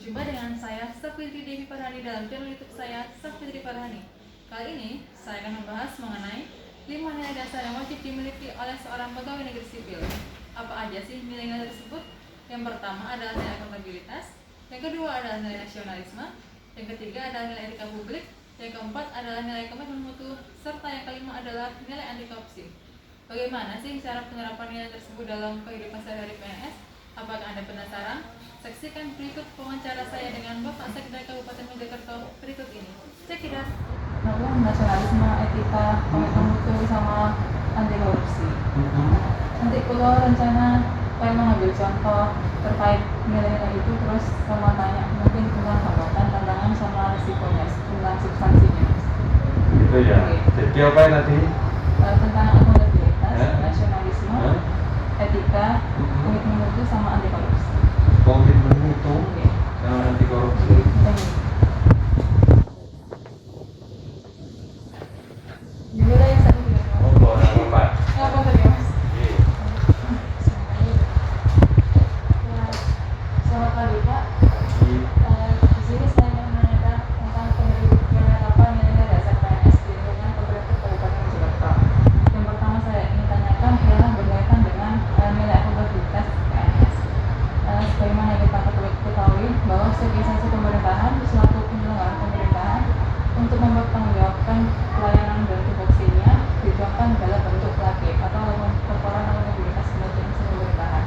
Berjumpa dengan saya, Safitri Devi Farhani dalam channel YouTube saya, Safitri Farhani. Kali ini, saya akan membahas mengenai 5 nilai dasar yang wajib dimiliki oleh seorang pegawai negeri sipil. Apa aja sih nilai-nilai tersebut? Yang pertama adalah nilai akuntabilitas, yang kedua adalah nilai nasionalisme, yang ketiga adalah nilai etika publik, yang keempat adalah nilai komitmen mutu, serta yang kelima adalah nilai anti korupsi. Bagaimana sih cara penerapan nilai tersebut dalam kehidupan sehari-hari PNS? Apakah Anda penasaran? Saksikan berikut wawancara saya dengan Bapak Sekda Kabupaten Mojokerto berikut ini. Check it out. Nasionalisme, etika, komitmen mutu, sama anti korupsi. Nanti kalau rencana saya mengambil contoh terkait nilai-nilai itu, terus sama tanya mungkin tentang hambatan, tantangan, sama risikonya, tentang substansinya. Itu ya. Jadi apa ya tadi? Tentang akuntabilitas, nasionalisme, etika, komitmen mutu, sama anti korupsi. Komitmen mutu sama anti korupsi. Gimana yang satu tidak mau? Oh, nama Pak. Apa tadi mas? Selamat pagi Pak. Di sini saya ingin menanyakan tentang penerapan nilai dasar PNS di lingkungan pemerintah Kabupaten Mojokerto. Yang pertama saya ingin tanyakan ialah berkaitan dengan nilai akuntabilitas PNS. Sebagaimana yang kita ketahui bahwa sebagai instansi pemerintahan selaku penyelenggara pemerintahan untuk mempertanggungjawabkan pelayanan dan tupoksinya dituangkan dalam bentuk LAKIP atau laporan akuntabilitas kinerja instansi pemerintahan,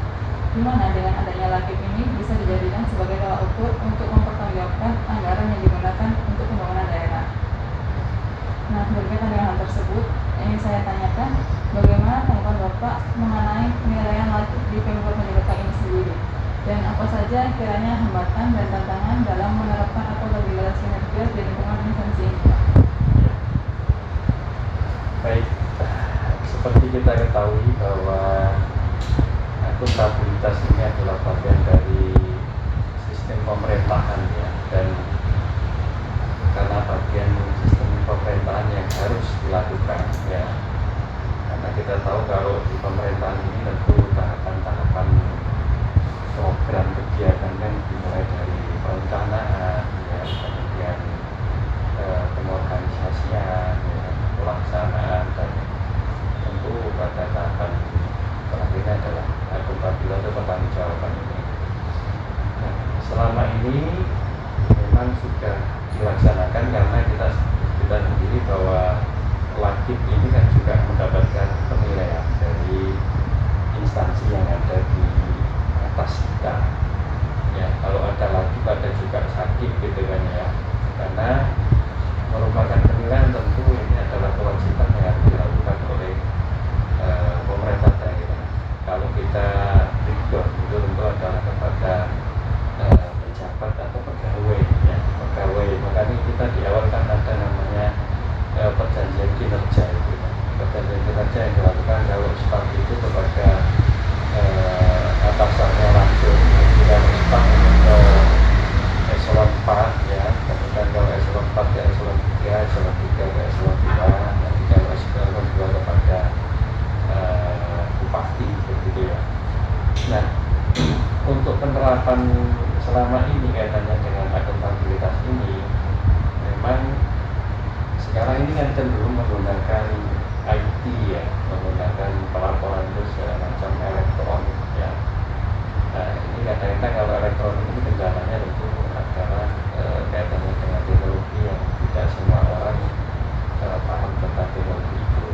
di mana dengan adanya LAKIP ini bisa dijadikan sebagai tolak ukur untuk mempertanggungjawabkan anggaran yang digunakan untuk pembangunan daerah. Nah, berkaitan dengan hal tersebut, ingin saya tanyakan bagaimana tanggapan Bapak mengenai penilaian LAKIP di Pemkot Mojokerto ini sendiri, dan apa saja kiranya hambatan dan tantangan dalam menerapkan akuntabilitas kinerja di lingkungan instansi ini. Baik, seperti kita ketahui bahwa akuntabilitas ini adalah bagian dari sistem pemerintahan ya, dan karena bagian sistem pemerintahan yang harus dilakukan ya, karena kita tahu kalau di pemerintahan ini tentu tahapan-tahapan program kegiatan kan dimulai dari perencanaan ya, kemudian pengorganisasian ya, pelaksanaan, dan tentu pada tahapan terakhirnya adalah akuntabilitas atau pertanggungjawaban ini. Nah, selama ini memang sudah dilaksanakan karena kita sendiri bahwa wajib ini kan juga mendapatkan penilaian dari instansi yang ada di atas kita ya. Kalau ada wajib ada juga sakit gitu kan ya, karena merupakan penilaian tentu ini adalah kewajiban yang harus dilakukan oleh pemerintah daerah. Kalau kita breakdown itu tentu adalah kepada pejabat atau pegawai ya, pegawai. Makanya kita di awal kan ada namanya perjanjian kinerja itu. Perjanjian kinerja yang dilakukan kalau staf itu kepada atasannya langsung. Kalau staf itu ke eselon 4 ya, kemudian kalau eselon 4 ke eselon 3, eselon 3 ke eselon 2, nanti kalau eselon 2 kepada bupati begitu ya. Nah, untuk penerapan selama ini kaitannya dengan akuntabilitas ini, memang sekarang ini kan cenderung menggunakan IT ya, menggunakan pelaporan itu segala macam elektronik ya. Nah, ini kadang-kadang kalau elektronik ini kendalanya tentu adalah kaitannya dengan teknologi yang tidak semua orang paham tentang teknologi itu.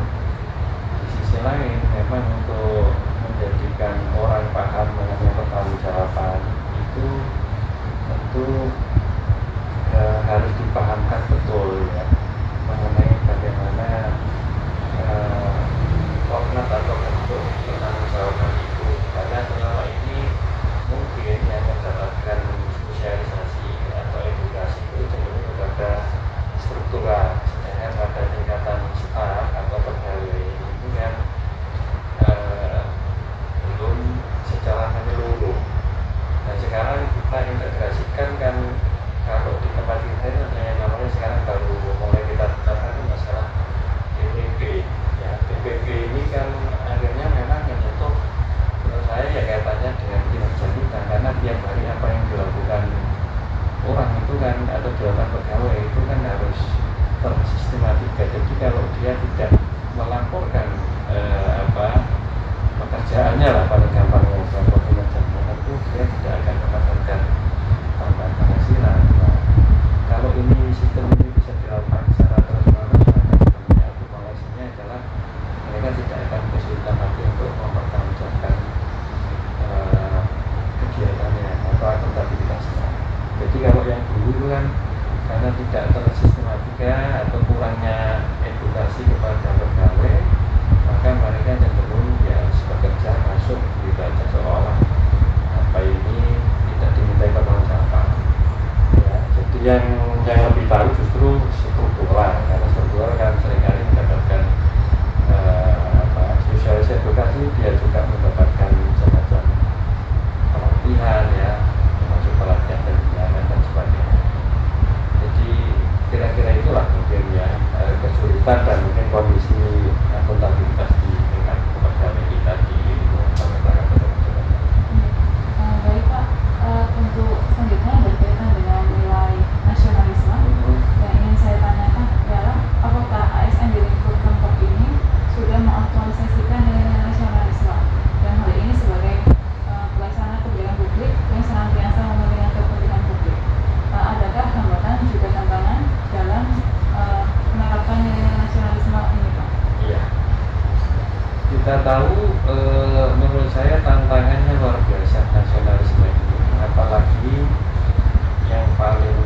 Di sisi lain, memang untuk menjadikan orang paham mengenai pertanggungjawaban itu tentu harus dipahamkan betul ya, mengenai bagaimana format atau bentuk pertanggungjawaban itu. Karena selama ini mungkin yang melaporkan pegawai itu kan harus tersistematika. Jadi kalau dia tidak melaporkan pekerjaannya lah, paling gampangnya contoh kinerjanya, tentu dia tidak akan mendapatkan tambahan penghasilan. Nah, kalau ini sistem ini bisa dilakukan secara terus-menerus, maka sebenarnya akumulasinya adalah mereka tidak akan kesulitan lagi untuk mempertanggungjawabkan kegiatannya atau akuntabilitasnya. Jadi kalau yang dulu itu kan karena tidak tersistematika atau kurangnya edukasi kepada pegawai, maka mereka cenderung ya bekerja masuk gitu aja seolah apa ini tidak dimintai pertanggungjawaban. Ya, jadi yang lebih tahu justru struktural, karena struktural kan seringkali mendapatkan sosialisasi edukasi, dia juga mendapatkan semacam pelatihan ya, termasuk pelatihan pembinaan dan sebagainya. Jadi kira-kira itulah mungkin ya kesulitan dan mungkin kondisi akuntabilitas di tingkat pegawai kita di lingkungan pemerintahan Kabupaten. Baik Pak, untuk selanjutnya berkaitan dengan nilai nasionalisme, yang ingin saya tanyakan adalah apakah ASN di lingkup Pemkot ini sudah mengaktualisasikan nilai nasionalisme, dan hal ini sebagai pelaksana kebijakan publik yang senantiasa memenuhi kepentingan publik. Adakah hambatan juga tantangan dalam menerapkan nilai nasionalisme ini Pak? Iya, kita tahu menurut saya tantangannya luar biasa nasionalisme ini, apalagi yang paling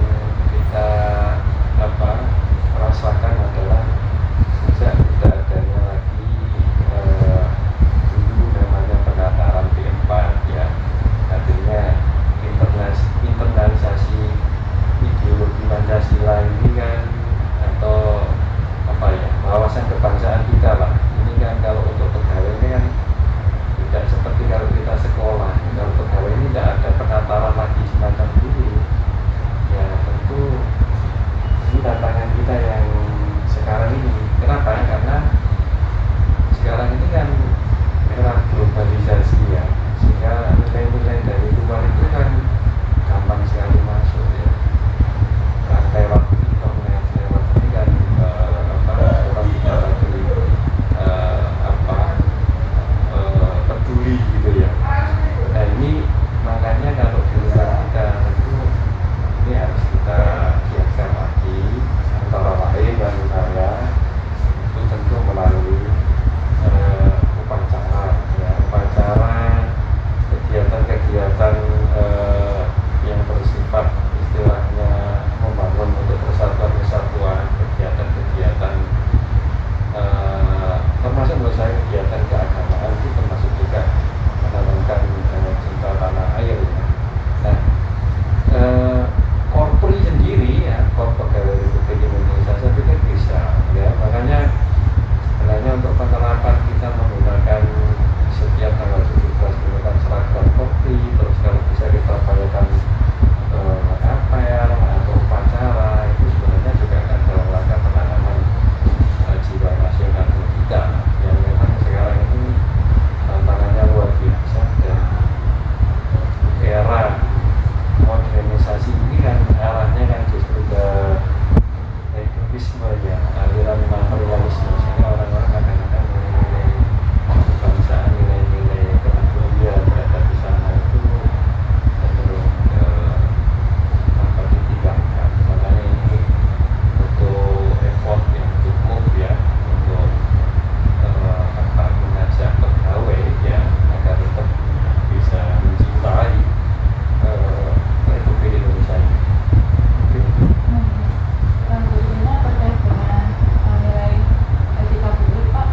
kita rasakan adalah sejak tidak adanya lagi dulu namanya penataran P4 ya, artinya internalisasi ideologi Pancasila ini kan, atau wawasan kebangsaan kita lah. Ini kan kalau untuk pegawai ini kan tidak seperti kalau kita sekolah. Kalau pegawai ini tidak ada penataran lagi semacam dulu. Ya tentu ini tantangan kita yang sekarang ini. Kenapa? Karena sekarang ini kan era globalisasi ya, sehingga nilai-nilai dari luar itu kan gampang sekali masuk ya. Lewat internet, lewat ini kan orang tidak lagi peduli gitu ya. Nah ini makanya kalau di luar kita tentu ini harus kita giatkan lagi, antara lain bagi saya itu tentu melalui upacara kegiatan-kegiatan yang bersifat istilahnya membangun untuk persatuan-kesatuan, kegiatan-kegiatan termasuk menurut saya kegiatan keagamaan itu termasuk juga menanamkan cinta tanah air ya. Nah, Korpri sendiri ya, Korpri Pegawai Republik Indonesia saya pikir bisa ya, makanya sebenarnya untuk penerapan kita menggunakan setiap tanggal 17 menggunakan seragam Korpri, terus kalau bisa kita upayakan apel atau upacara, itu sebenarnya juga kan dalam rangka penanaman jiwa nasional kita yang memang sekarang ini tantangannya luar biasa, dan era modernisasi ini kan arahnya kan justru ke hedonisme ya, aliran materialisme, sehingga orang-orang kadang-kadang nilai-nilai kebangsaan, nilai-nilai kemanusiaan berada di sana itu cenderung ditinggalkan. Makanya ini butuh effort yang cukup ya untuk mengajak pegawai ya agar tetap bisa mencintai Republik Indonesia ini. Berikutnya terkait dengan nilai etika publik Pak,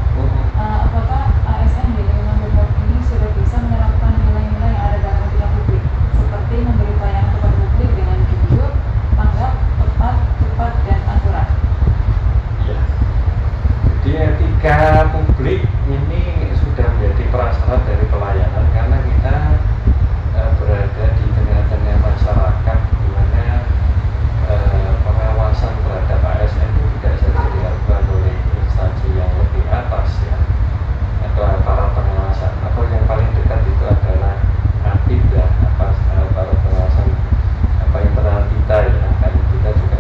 apakah ASN di lingkungan Pemkot ini sudah bisa menerapkan nilai-nilai yang ada dalam etika publik, seperti memberi pelayanan kepada publik dengan jujur, tanggap, tepat, cepat, dan akurat? Ya. Jadi etika publik ini sudah menjadi prasyarat dari pelayanan, karena kita berada di tengah-tengah masyarakat di mana pengawasan terhadap ASN itu tidak saja dilakukan oleh instansi yang lebih atas ya, atau aparat pengawasan, atau yang paling dekat itu adalah aktif ya, para pengawasan internal kita ya, kan kita juga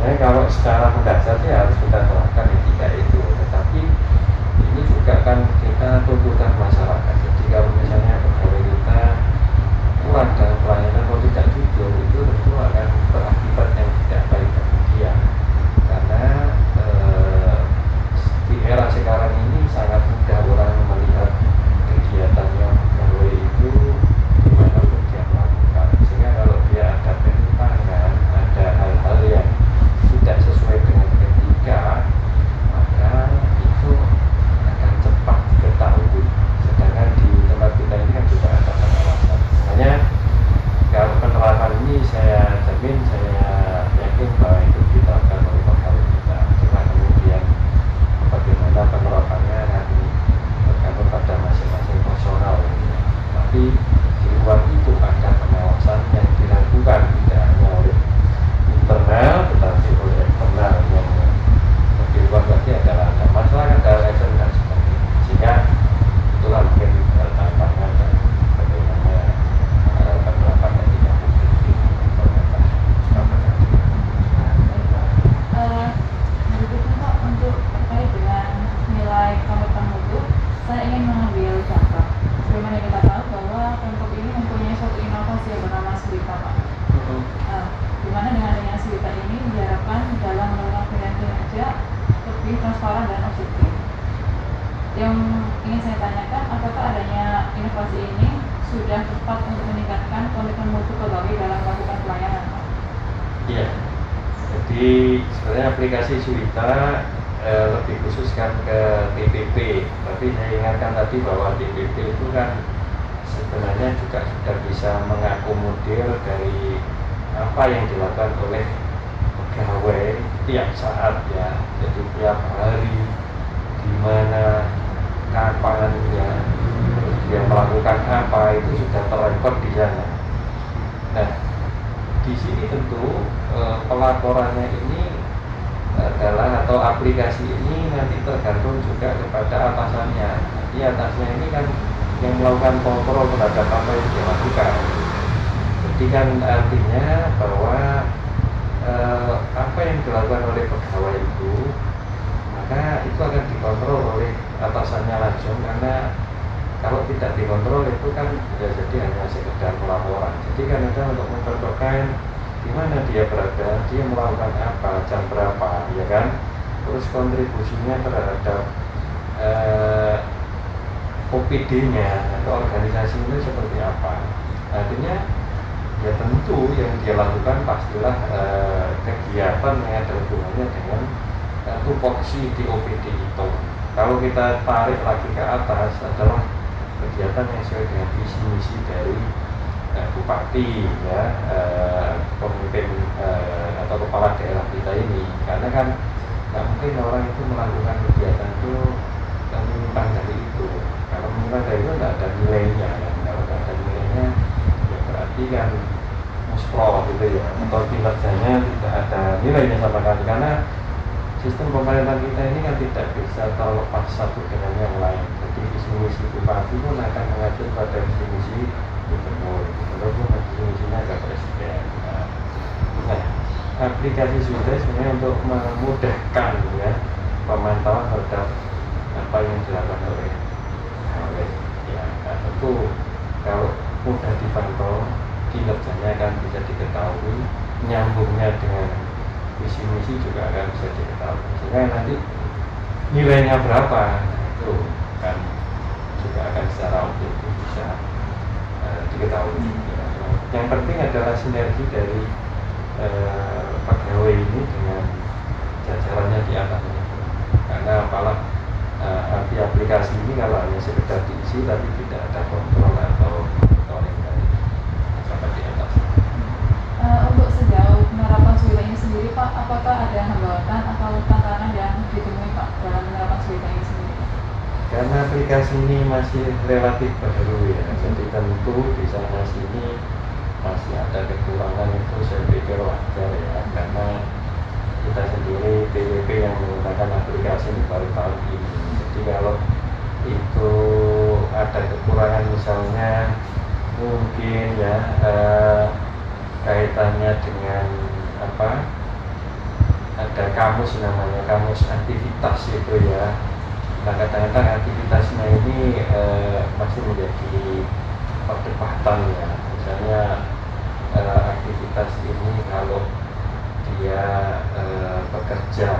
sebenarnya kalau secara mendasar sih harus kita terapkan etika itu, tetapi ini juga kan kita tuntutan masyarakat. Jadi kalau misalnya pegawai kita kurang dalam pelayanan atau tidak jujur, itu tentu akan berakibat yang tidak baik bagi dia. Karena di era sekarang ini sangat mudah orang melihat kegiatannya pegawai itu dimanapun dia melakukan, sehingga kalau dia ada penyimpangan, ada hal-hal yang tidak sesuai dengan etika, maka itu akan cepat diketahui. Sedangkan di tempat kita ini kan juga ada pengawasan. Makanya kalau penerapan ini saya jamin, saya yakin bahwa itu diterapkan oleh pegawai kita. Cuma kemudian bagaimana penerapannya nanti tergantung pada masing-masing personal. Tapi di luar itu ada pengawasan yang dilakukan tidak hanya oleh internal tetapi oleh eksternal, yang lebih luas lagi adalah ada masyarakat, ada LSM dan sebagainya. Sehingga itulah mungkin tantangan dan bagaimana penerapan etika publik di pemerintah Kabupaten. Berikutnya Pak, untuk terkait dengan nilai komitmen mutu, saya ingin mengambil contoh. Sebagaimana kita tahu bahwa Pemkot ini mempunyai suatu inovasi yang bernama Swita Pak. Di mana dengan adanya Swita ini diharapkan dalam melakukan penilaian kinerja lebih transparan dan objektif. Yang ingin saya tanyakan, apakah adanya inovasi ini sudah tepat untuk meningkatkan komitmen mutu pegawai dalam melakukan pelayanan Pak? Iya. Jadi sebenarnya aplikasi Swita lebih khususkan ke TPP, tapi saya ingatkan tadi bahwa TPP itu kan sebenarnya juga sudah bisa mengakomodir dari apa yang dilakukan oleh pegawai tiap saat ya. Jadi tiap hari, di mana, kapan ya, dia melakukan apa, itu sudah terrekod di sana. Nah, di sini tentu pelaporannya ini adalah, atau aplikasi ini nanti tergantung juga kepada atasannya. Jadi atasnya ini kan yang melakukan kontrol terhadap apa yang dilakukan. Jadi kan artinya bahwa apa yang dilakukan oleh pegawai itu, maka itu akan dikontrol oleh atasannya langsung. Karena kalau tidak dikontrol itu kan bisa jadi hanya sekedar pelaporan. Jadi kan ada untuk mencontohkan di mana dia berada, dia melakukan apa, jam berapa, ya kan? Terus kontribusinya terhadap OPD-nya atau organisasi itu seperti apa. Artinya ya tentu yang dia lakukan pastilah kegiatan yang ada hubungannya dengan tupoksi di OPD itu. Kalau kita tarik lagi ke atas adalah kegiatan yang sesuai dengan visi misi dari bupati ya, pemimpin atau kepala daerah kita ini. Karena kan nggak mungkin orang itu melakukan kegiatan itu menyimpang dari itu. Kalau menyimpang dari itu nggak ada nilainya kan. Kalau nggak ada nilainya ya berarti kan muspro gitu ya, atau kinerjanya tidak ada nilainya sama sekali. Karena sistem pemerintahan kita ini kan tidak bisa terlepas satu dengan yang lain. Jadi visi misi bupati pun akan mengacu pada visi misi gubernur pun visi misinya ke presiden. Nah, aplikasi sudah sebenarnya untuk memudahkan ya pemantauan terhadap apa yang dilakukan oleh ya. Nah, tentu kalau mudah dipantau, kinerjanya akan bisa diketahui, nyambungnya dengan visi misi juga akan bisa diketahui, sehingga nanti nilainya berapa itu kan juga akan secara objektif bisa diketahui. Yang penting adalah sinergi dari pegawai ini dengan jajarannya di atasnya. Karena apalah arti aplikasi ini kalau hanya sekedar diisi tapi tidak ada kontrol atau monitoring dari sampai di atas. Untuk sejauh penerapan Swita ini sendiri Pak, apakah ada hambatan atau tantangan yang ditemui Pak dalam penerapan Swita ini sendiri? Karena aplikasi ini masih relatif baru ya, jadi tentu di sana sini masih ada kekurangan, itu saya pikir wajar ya, karena kita sendiri PWP yang menggunakan aplikasi ini baru tahun ini. Jadi kalau itu ada kekurangan misalnya mungkin ya kaitannya dengan apa ada kamus namanya, kamus aktivitas itu ya. Nah kadang-kadang aktivitasnya ini masih menjadi perdebatan ya. Misalnya aktivitas ini kalau dia bekerja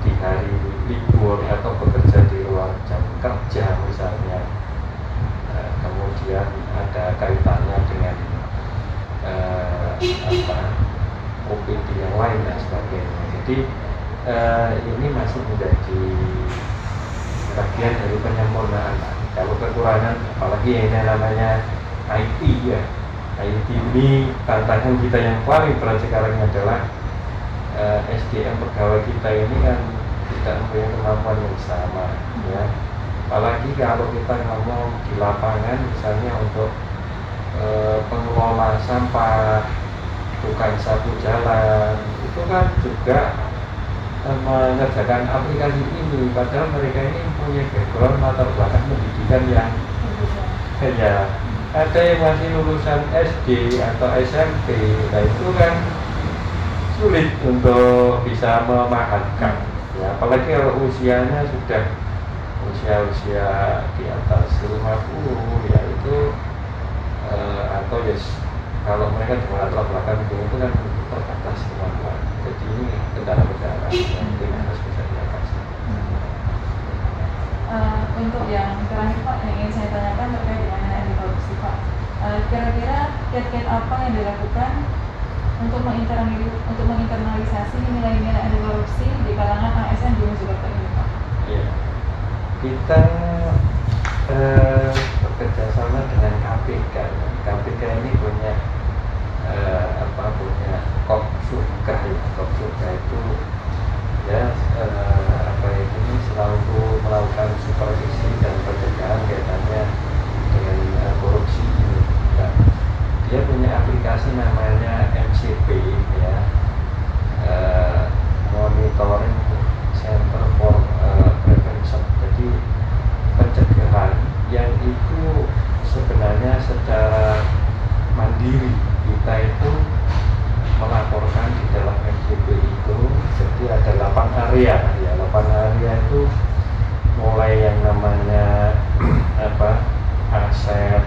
di hari libur atau bekerja di luar jam kerja misalnya, kemudian ada kaitannya dengan opini yang lain dan sebagainya. Jadi ini masih menjadi bagian dari penyempurnaan. Kalau kekurangan, apalagi yang ini namanya IT ya, IT ini tantangan kita yang paling berat sekarang adalah SDM pegawai kita ini kan tidak mempunyai kemampuan yang sama ya. Apalagi kalau kita ngomong di lapangan misalnya untuk pengelola sampah, tukang sapu jalan, itu kan juga mengerjakan aplikasi ini, padahal mereka ini punya background latar belakang pendidikan yang ya ada yang masih lulusan SD atau SMP. Nah itu kan sulit untuk bisa memahamkan ya, apalagi kalau usianya sudah usia di atas 50 ya itu atau yes, kalau mereka dengan latar belakang itu kan terbatas kemampuan. Jadi ini kendala-kendala yang mungkin harus bisa diatasi. Untuk yang terakhir Pak, yang ingin saya tanyakan terkait dengan anti korupsi Pak. Kira-kira kiat-kiat apa yang dilakukan untuk menginternalisasi nilai-nilai anti korupsi di kalangan ASN di Mojokerto ini Pak? Iya, kita bekerja sama dengan KPK. KPK ini punya punya Kopsurga ya. Kopsurga itu ya ini selalu melakukan supervisi dan pencegahan kaitannya dengan korupsi ini. Nah, dia punya aplikasi namanya MCP ya, Monitoring Center for Prevention. Jadi pencegahan yang itu sebenarnya secara mandiri kita itu melaporkan di dalam MCP itu. Jadi ada 8 area ya, 8 area itu mulai yang namanya aset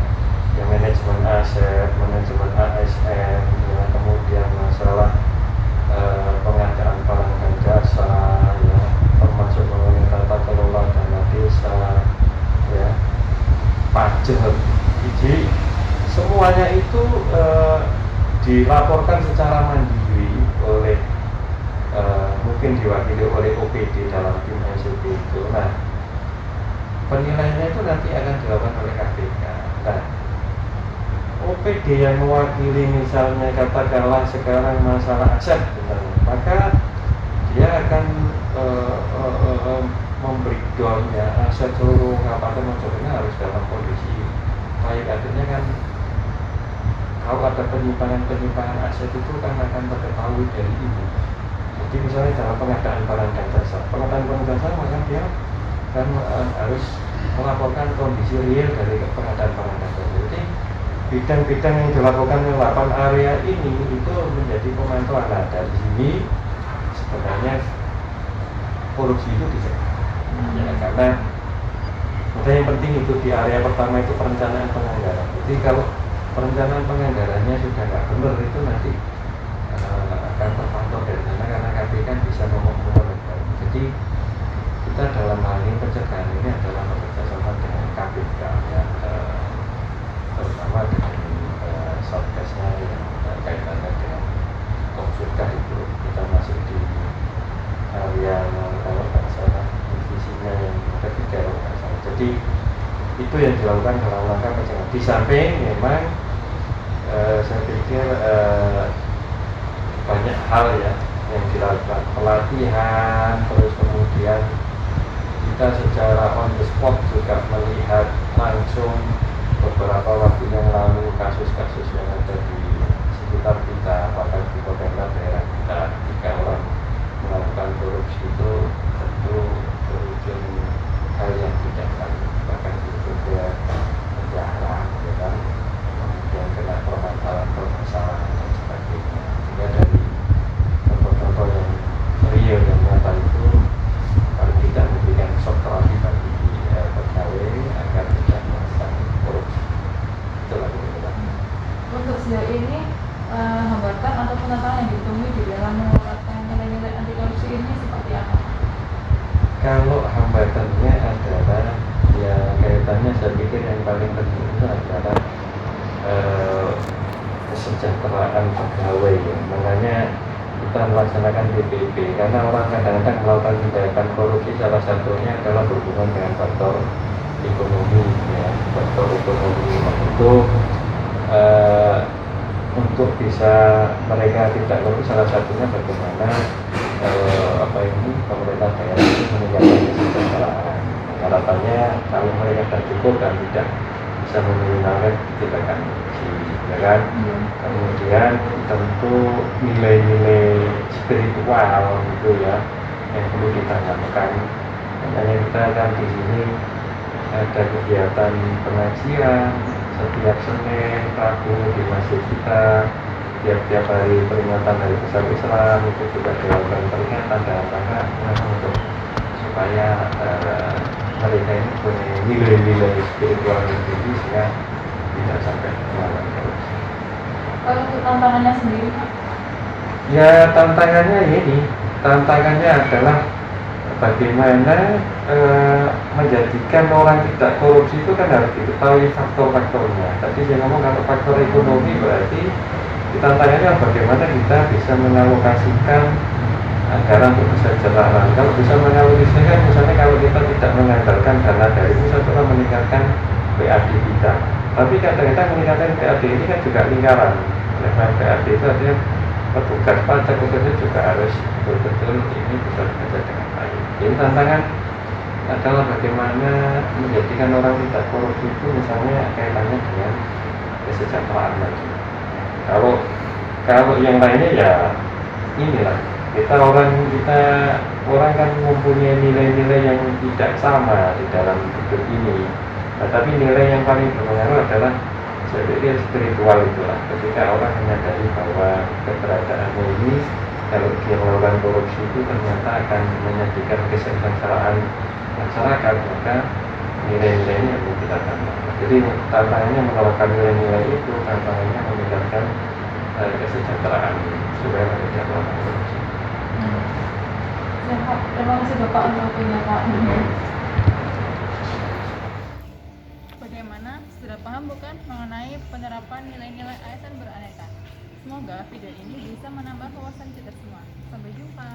ya, manajemen aset, manajemen ASN ya, kemudian masalah pengadaan barang dan jasa ya, termasuk mengenai tata kelola dana desa ya, pajak. Jadi semuanya itu dilaporkan secara mandiri oleh mungkin diwakili oleh OPD dalam tim MCP itu. Nah, penilaiannya itu nanti akan dilakukan oleh KPK. Nah, OPD yang mewakili misalnya katakanlah sekarang masalah aset misalnya, maka dia akan membreakdown ya aset seluruh Kabupaten Mojokerto harus dalam kondisi baik. Artinya kan kalau ada penyimpangan aset itu kan akan terketahui dari ini. Jadi misalnya dalam pengadaan barang dan jasa, maka dia kan harus melaporkan kondisi real dari pengadaan barang dan jasa. Jadi bidang-bidang yang dilakukan oleh 8 area ini itu menjadi pemantauan. Nah, dari sini sebenarnya korupsi itu dicegah. Ya, karena yang penting itu di area pertama itu perencanaan penganggaran. Jadi kalau perencanaan penganggarannya sudah nggak benar itu nanti akan terpantau dari sana, karena KPK kan bisa memonitor. Jadi kita dalam hal ini pencegahan ini adalah bekerjasama dengan KPK ya, terutama dengan satgasnya yang kaitannya dengan Kopsurga itu. Kita masuk di area kalau nggak salah divisinya yang ketiga kalau nggak salah. Jadi itu yang dilakukan dalam rangka pencegahan. Di samping memang saya pikir banyak hal ya yang dilakukan, pelatihan, terus kemudian kita secara on the spot juga melihat langsung beberapa waktu yang lalu kasus-kasus yang ada di sekitar kita, apakah di pemerintah daerah kita, ketika orang melakukan korupsi itu tentu berujung hal yang tidak baik, bahkan juga penjara ya kan, kemudian kena permasalahan dan sebagainya. Sehingga dari hambatan ataupun tantangan yang ditemui di dalam menerapkan nilai-nilai anti korupsi ini seperti apa? Kalau hambatannya adalah ya kaitannya saya pikir yang paling penting itu adalah kesejahteraan pegawai ya. Makanya kita melaksanakan PPP karena orang kadang-kadang melakukan tindakan korupsi salah satunya adalah berhubungan dengan faktor ekonomi ya, faktor ekonomi untuk bisa mereka tidak korupsi salah satunya bagaimana pemerintah daerah itu meningkatkan kesejahteraan. Harapannya kalau mereka tidak cukup dan tidak bisa meminimalkan tindakan korupsi, ya kan? Kemudian tentu nilai-nilai spiritual gitu ya yang perlu ditanamkan. Makanya kita kan di sini ada kegiatan pengajian setiap Senin, Rabu di masjid kita. Tiap-tiap hari peringatan Hari Besar Islam itu juga dilakukan peringatan dalam rangka untuk supaya mereka ini punya nilai-nilai spiritual yang tinggi sehingga tidak sampai melawan korupsi. Kalau untuk tantangannya sendiri, Pak? Ya tantangannya adalah bagaimana menjadikan orang tidak korupsi itu kan harus diketahui faktor-faktornya. Tadi saya ngomong kalau faktor ekonomi berarti tantangannya bagaimana kita bisa mengalokasikan anggaran untuk kesejahteraan. Kalau bisa mengalokasikan, misalnya kalau kita tidak mengandalkan dana dari pusat untuk meningkatkan PAD kita, tapi kadang-kadang meningkatkan PAD ini kan juga lingkaran. Oleh karena PAD itu artinya petugas pajak khususnya juga harus betul-betul ini bisa bekerja dengan baik. Jadi tantangan adalah bagaimana menjadikan orang tidak korupsi itu misalnya kaitannya dengan kesejahteraan lagi. Kalau yang lainnya ya inilah orang kan mempunyai nilai-nilai yang tidak sama di dalam hidup ini. Nah, tapi nilai yang paling berpengaruh adalah saya pikir spiritual itulah. Ketika orang menyadari bahwa keberadaannya ini kalau dia melakukan korupsi itu ternyata akan menyajikan kesejahteraan masyarakat, maka nilai-nilai ini yang kita tambah. Jadi tantangannya menerapkan nilai-nilai itu, tantangannya meningkatkan kesejahteraan supaya mereka tidak melakukan korupsi. Terima kasih Bapak untuk waktunya, Pak. Bagaimana? Sudah paham bukan mengenai penerapan nilai-nilai ASN beraneka? Semoga video ini bisa menambah wawasan kita semua. Sampai jumpa.